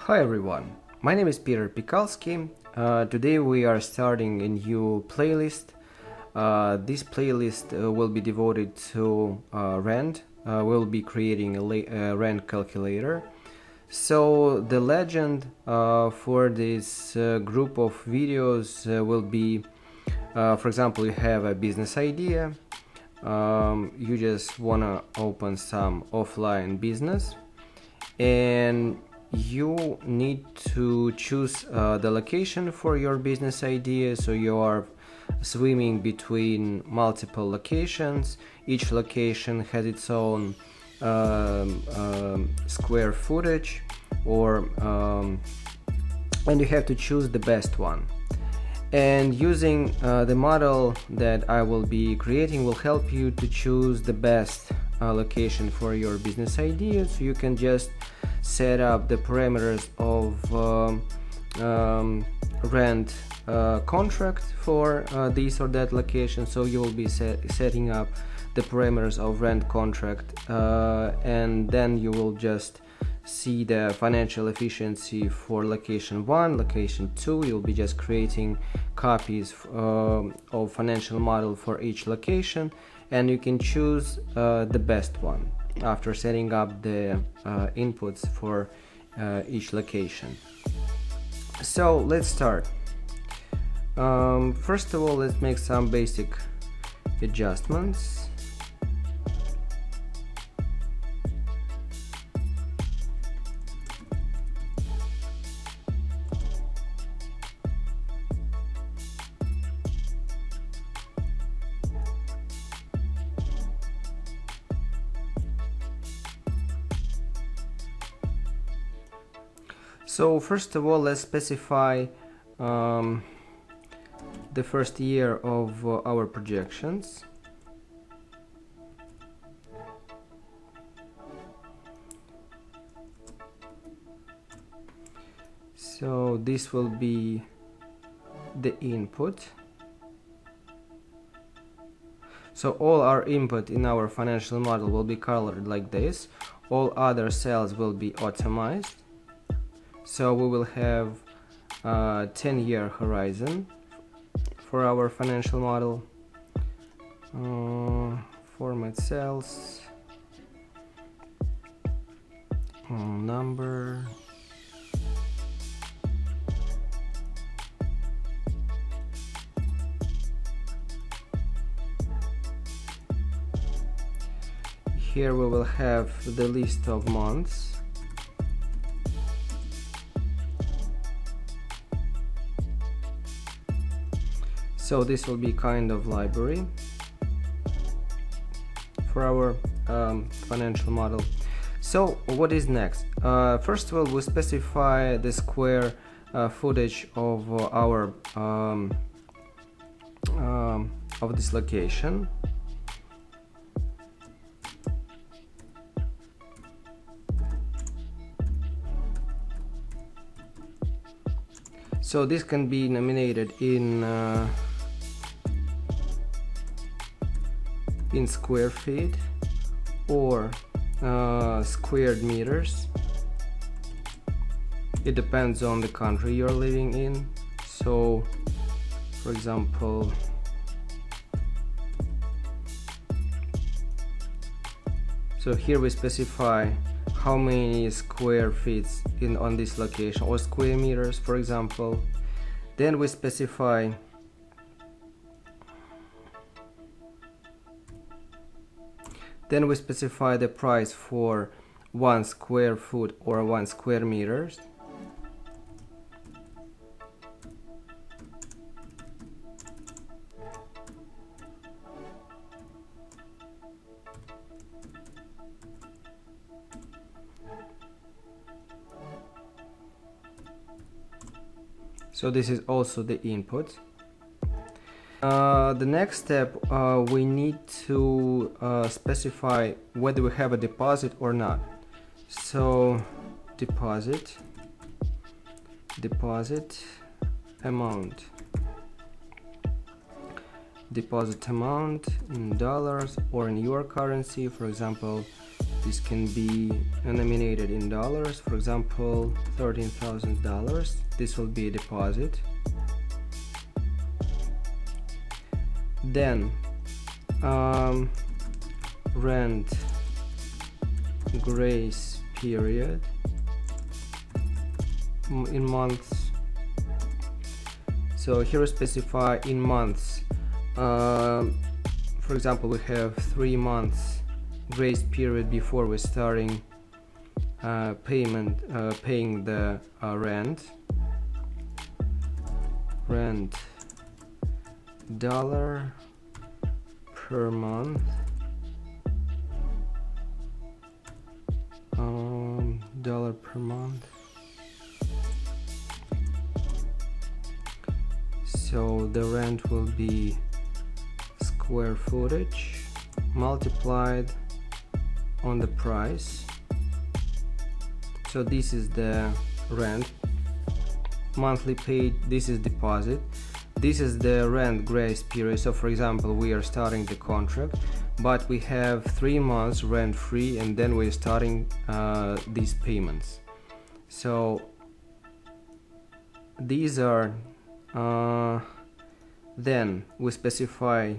Hi everyone, my name is piterpakulski. Today we are starting a new playlist. This playlist will be devoted to rent. We'll be creating a rent calculator. So the legend for this group of videos will be, for example, you have a business idea. You just wanna open some offline business, and you need to choose the location for your business idea. So you are swimming between multiple locations. Each location has its own square footage, and you have to choose the best one. And using the model that I will be creating will help you to choose the best location for your business idea. So you can just set up the parameters of rent contract for this or that location. So you will be setting up the parameters of rent contract, and then you will just see the financial efficiency for location 1, location 2. You'll be just creating copies of financial model for each location, and you can choose the best one after setting up the inputs for each location. So let's start. First of all, let's make some basic adjustments. So first of all, let's specify the first year of our projections. So this will be the input. So all our input in our financial model will be colored like this. All other cells will be automized. So we will have 10-year horizon for our financial model. Format cells, number, here we will have the list of months. So this will be kind of library for our financial model. So what is next? First of all, we specify the square footage of our of this location. So this can be nominated in square feet or squared meters. It depends on the country you're living in. So for example, so here we specify how many square feet on this location, or square meters, for example. Then we specify the price for 1 square foot or 1 square meters. So this is also the input. The next step, we need to specify whether we have a deposit or not. So deposit amount, deposit amount in dollars or in your currency, for example This can be denominated in dollars. For example, $13,000. This will be a deposit. Then rent grace period in months. So here we specify in months. For example, we have 3 months grace period before we're starting paying the rent dollar per month, dollar per month. So the rent will be square footage multiplied on the price. So this is the rent monthly paid, this is deposit, this is the rent grace period. So for example, we are starting the contract, but we have 3 months rent free, and then we're starting these payments. So these are then we specify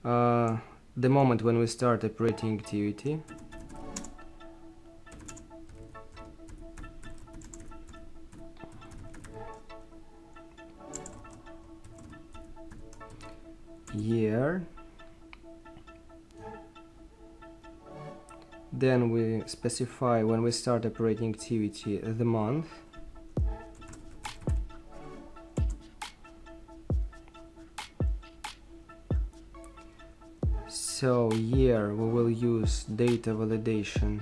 the moment when we start operating activity. Year. Then we specify when we start operating activity the month. So year we will use data validation.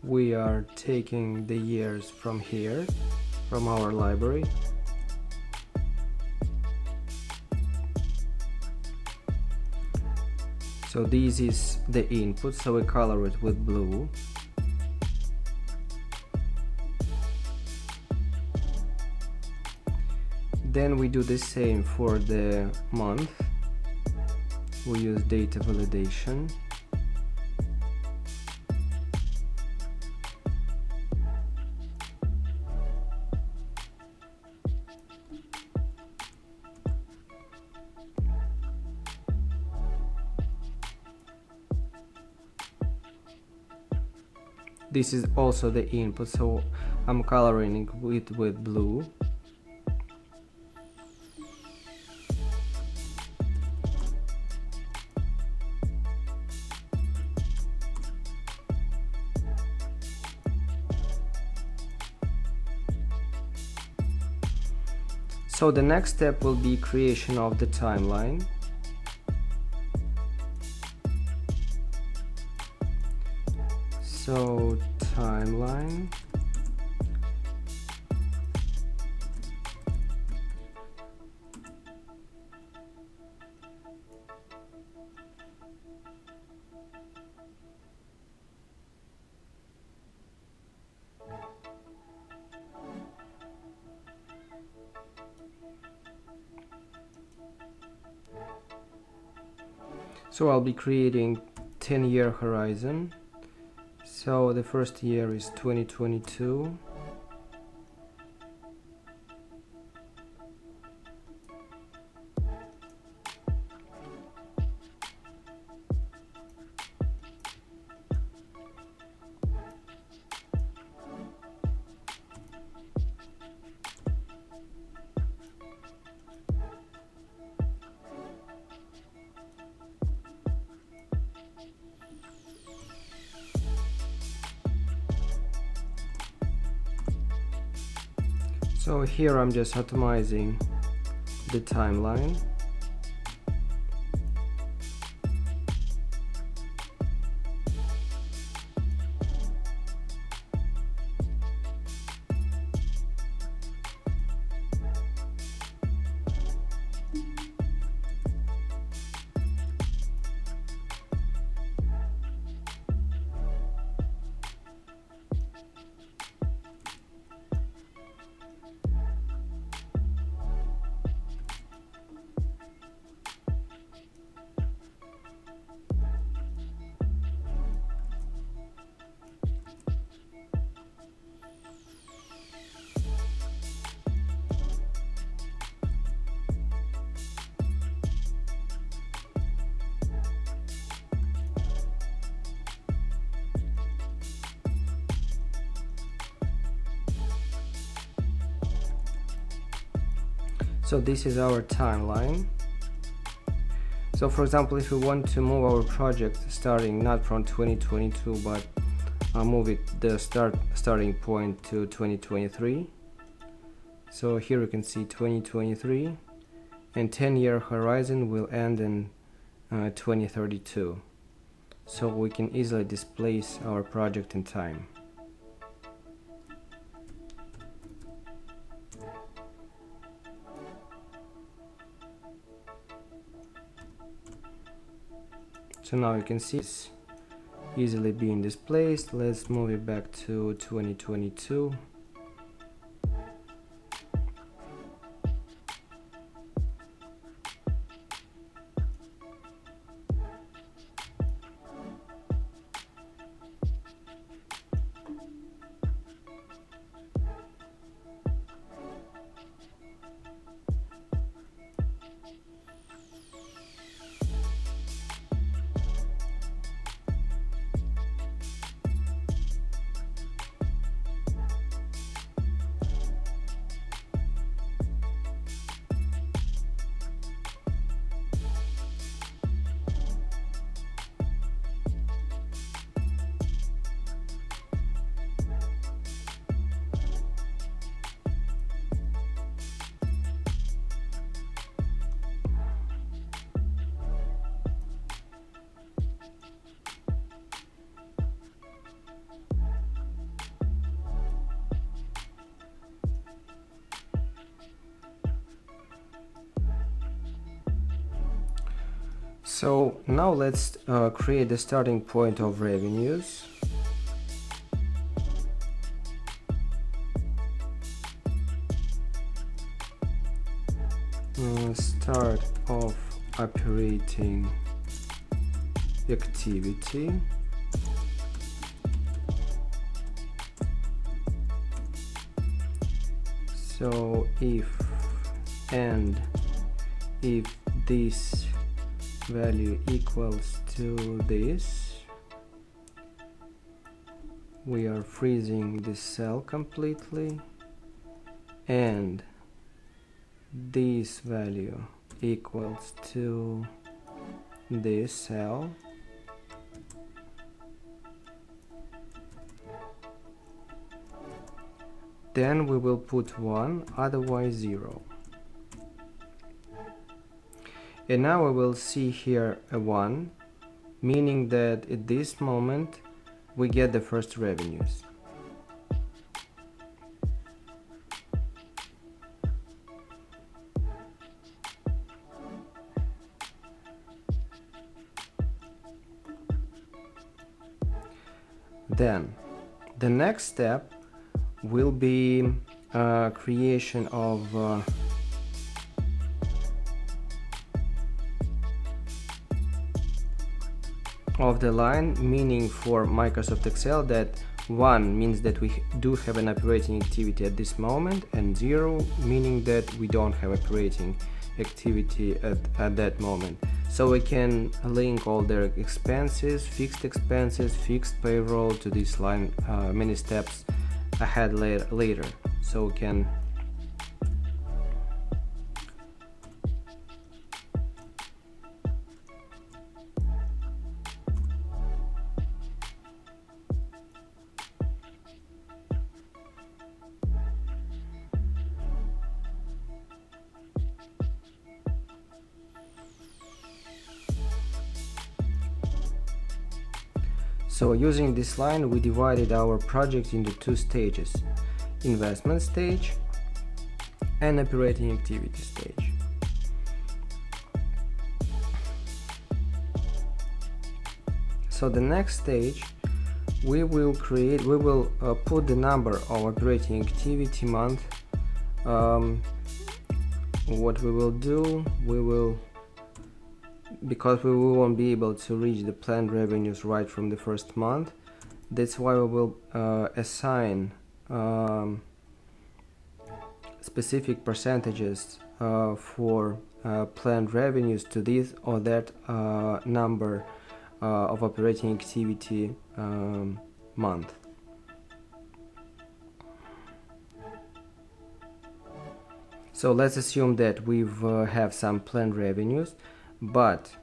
We are taking the years from here, from our library. So this is the input, so we color it with blue. Then we do the same for the month. We use data validation. This is also the input, so I'm coloring it with blue. So the next step will be creation of the timeline. So timeline. So I'll be creating 10-year horizon. So the first year is 2022. So here I'm just atomizing the timeline. So this is our timeline. So for example, if we want to move our project starting not from 2022 but move it the starting point to 2023, so here you can see 2023, and 10-year horizon will end in 2032, so we can easily displace our project in time. So now you can see it's easily being displaced. Let's move it back to 2022. So now let's create the starting point of revenues. Start of operating activity. So if this value equals to this, we are freezing this cell completely, and this value equals to this cell, then we will put 1, otherwise 0. And now we will see here a 1, meaning that at this moment we get the first revenues. Then the next step will be creation of the line, meaning for Microsoft Excel that 1 means that we do have an operating activity at this moment, and 0 meaning that we don't have operating activity at that moment. So we can link all their expenses, fixed payroll to this line many steps ahead later. So we can So using this line, we divided our project into 2 stages: investment stage and operating activity stage. So the next stage, we will put the number of operating activity month. What we will do, because we won't be able to reach the planned revenues right from the first month, that's why we will assign specific percentages for planned revenues to this or that number of operating activity month. So let's assume that we have some planned revenues, but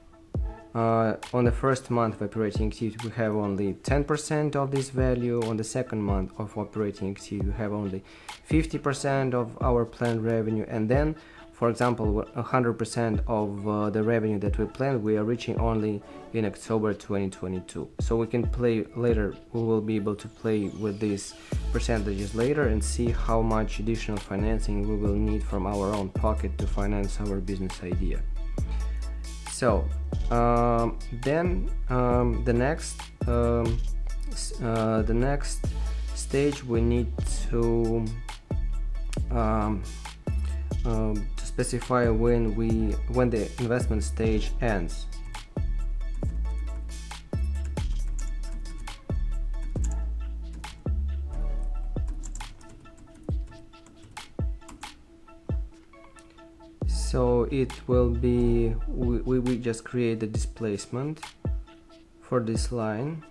on the first month of operating activity we have only 10% of this value. On the second month of operating activity we have only 50% of our planned revenue, and then, for example, 100% of the revenue that we planned we are reaching only in October 2022. So we can play later, we will be able to play with these percentages later and see how much additional financing we will need from our own pocket to finance our business idea. So then the next stage we need to specify when the investment stage ends. So it will be, we just create the displacement for this line.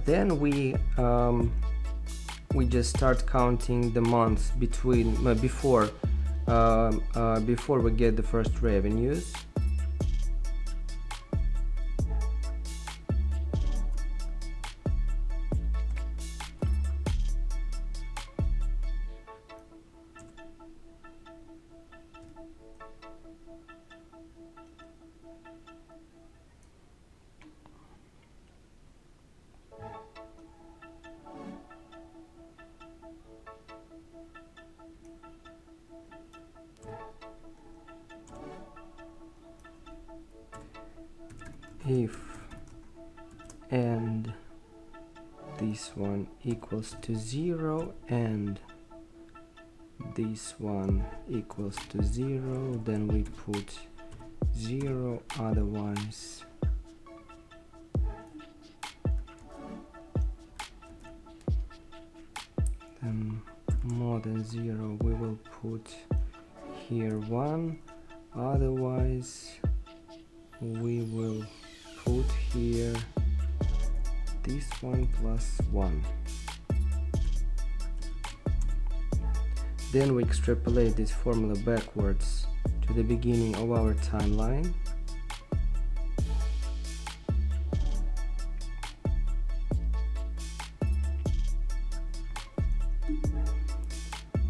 Then we just start counting the months between before we get the first revenues. If and this one equals to 0 and this one equals to 0, then we put 0, otherwise then more than 0 we will put here 1, otherwise we will put here this one plus 1. Then we extrapolate this formula backwards to the beginning of our timeline.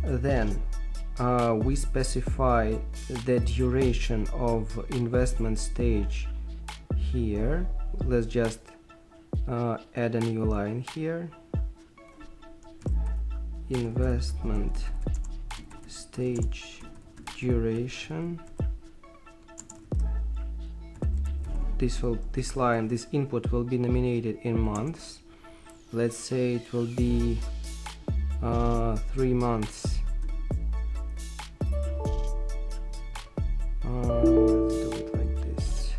Then we specify the duration of investment stage here. Let's just add a new line here. Investment stage duration. This input will be nominated in months. Let's say it will be 3 months. Let's do it like this.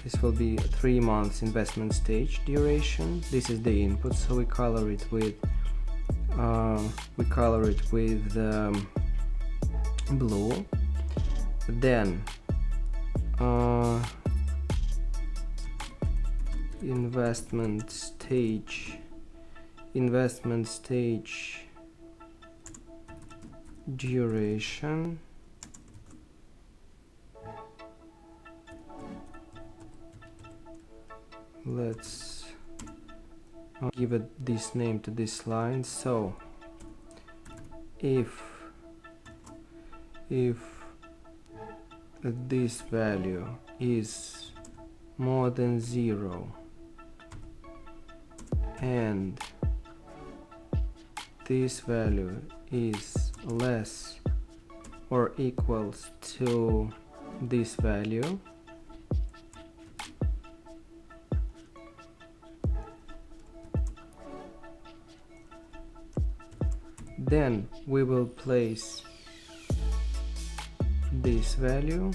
This will be 3 months investment stage duration. This is the input, so we color it with blue. Then investment stage duration. Let's give it this name to this line. So if this value is more than 0 and this value is less or equals to this value, then we will place this value,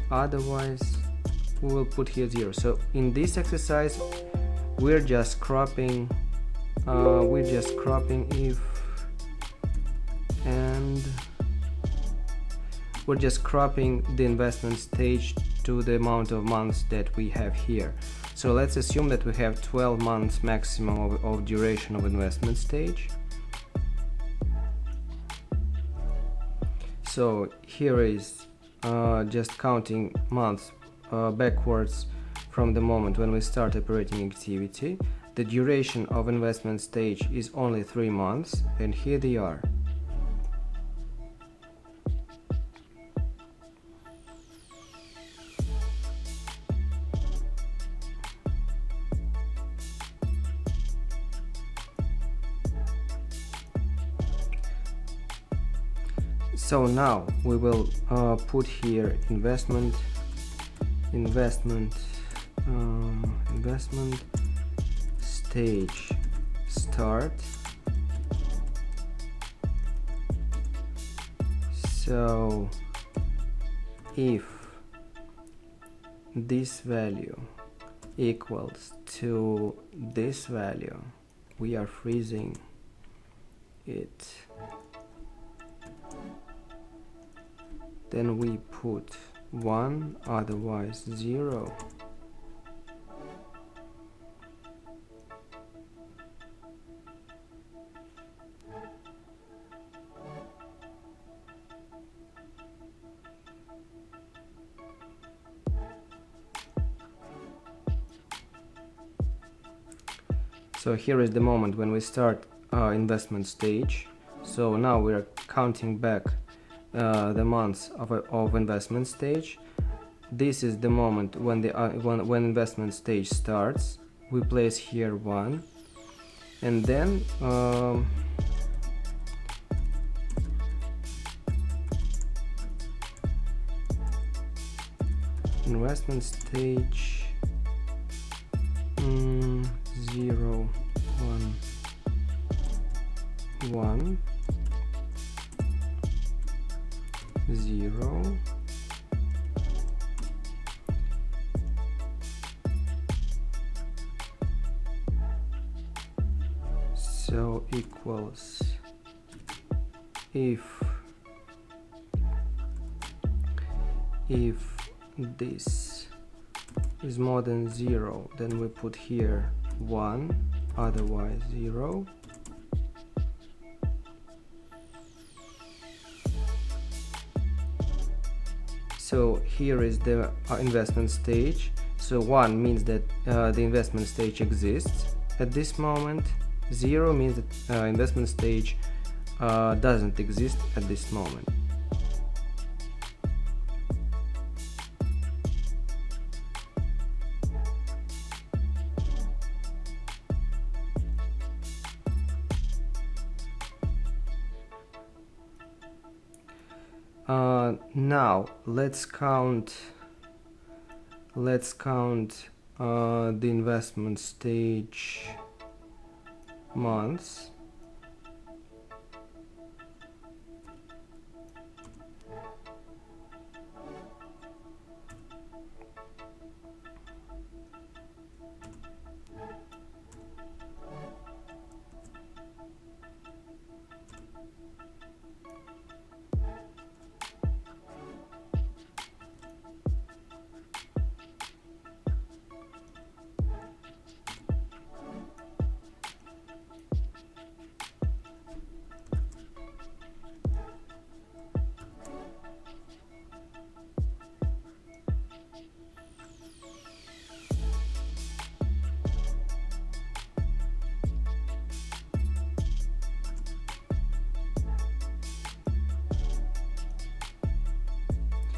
otherwise we will put here 0. So in this exercise we're just cropping if and we're just cropping the investment stage to the amount of months that we have here. So let's assume that we have 12 months maximum of duration of investment stage. So here is just counting months backwards from the moment when we start operating activity. The duration of investment stage is only 3 months, and here they are. So now we will put here investment stage start. So if this value equals to this value, we are freezing it. Then we put 1, otherwise 0. So here is the moment when we start our investment stage. So now we are counting back the months of investment stage. This is the moment when the when investment stage starts. We place here 1, and then investment stage 0, 1, 1, 0, so equals if this is more than 0, then we put here 1, otherwise 0. So here is the investment stage. So 1 means that the investment stage exists at this moment. 0 means that investment stage doesn't exist at this moment. Now let's count the investment stage months.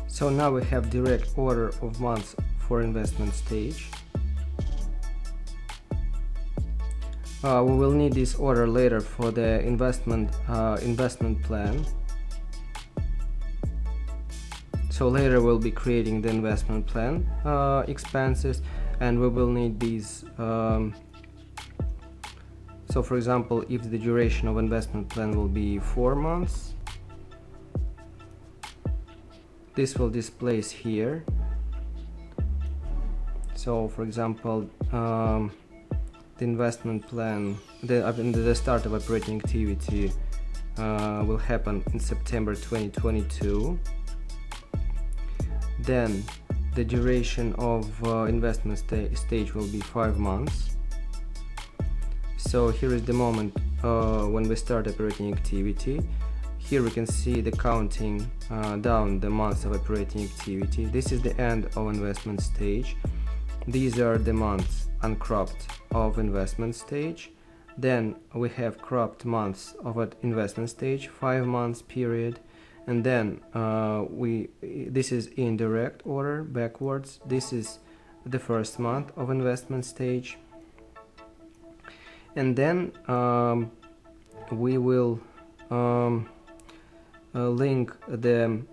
So now we have direct order of months for investment stage. We will need this order later for the investment plan. So later we'll be creating the investment plan expenses, and we will need these. So for example, if the duration of investment plan will be 4 months, this will display here. So for example, the investment plan, the start of operating activity will happen in September 2022. Then the duration of investment stage will be 5 months. So here is the moment when we start operating activity. Here we can see the counting down the months of operating activity. This is the end of investment stage. These are the months uncropped of investment stage. Then we have cropped months of an investment stage, 5 months period. And then this is in direct order backwards. This is the first month of investment stage. And then we will link the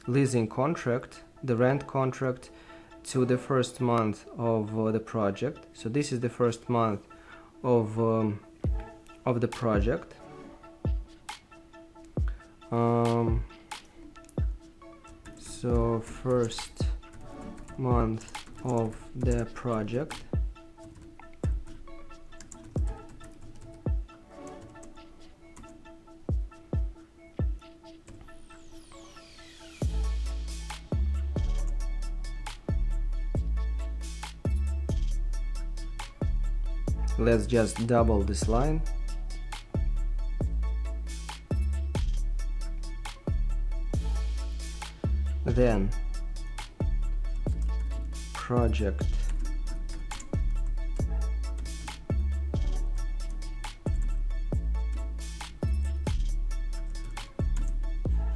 leasing contract, the rent contract, to the first month of the project. So this is the first month of the project. So first month of the project. Let's just double this line. Then project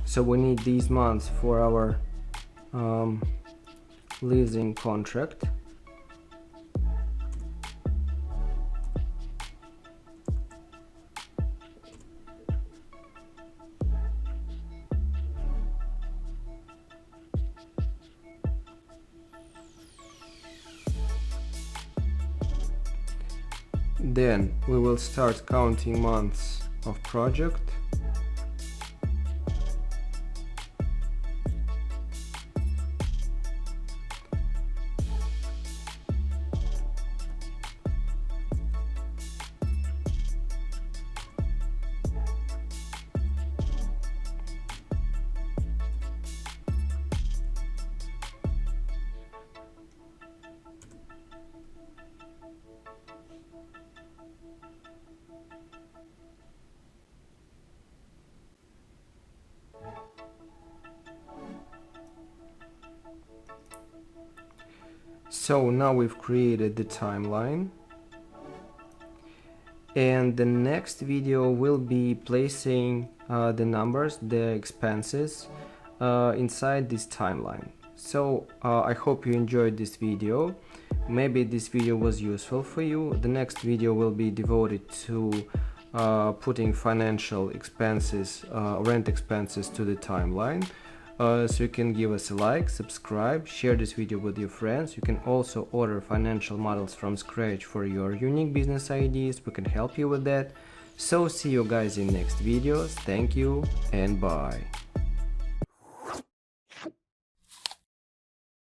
so we need these months for our leasing contract. Then we will start counting months of project. So now we've created the timeline, and the next video will be placing the numbers, the expenses inside this timeline. So I hope you enjoyed this video. Maybe this video was useful for you. The next video will be devoted to putting financial expenses, rent expenses to the timeline. So you can give us a like, subscribe, share this video with your friends. You can also order financial models from scratch for your unique business ideas. We can help you with that. So see you guys in next videos. Thank you and bye.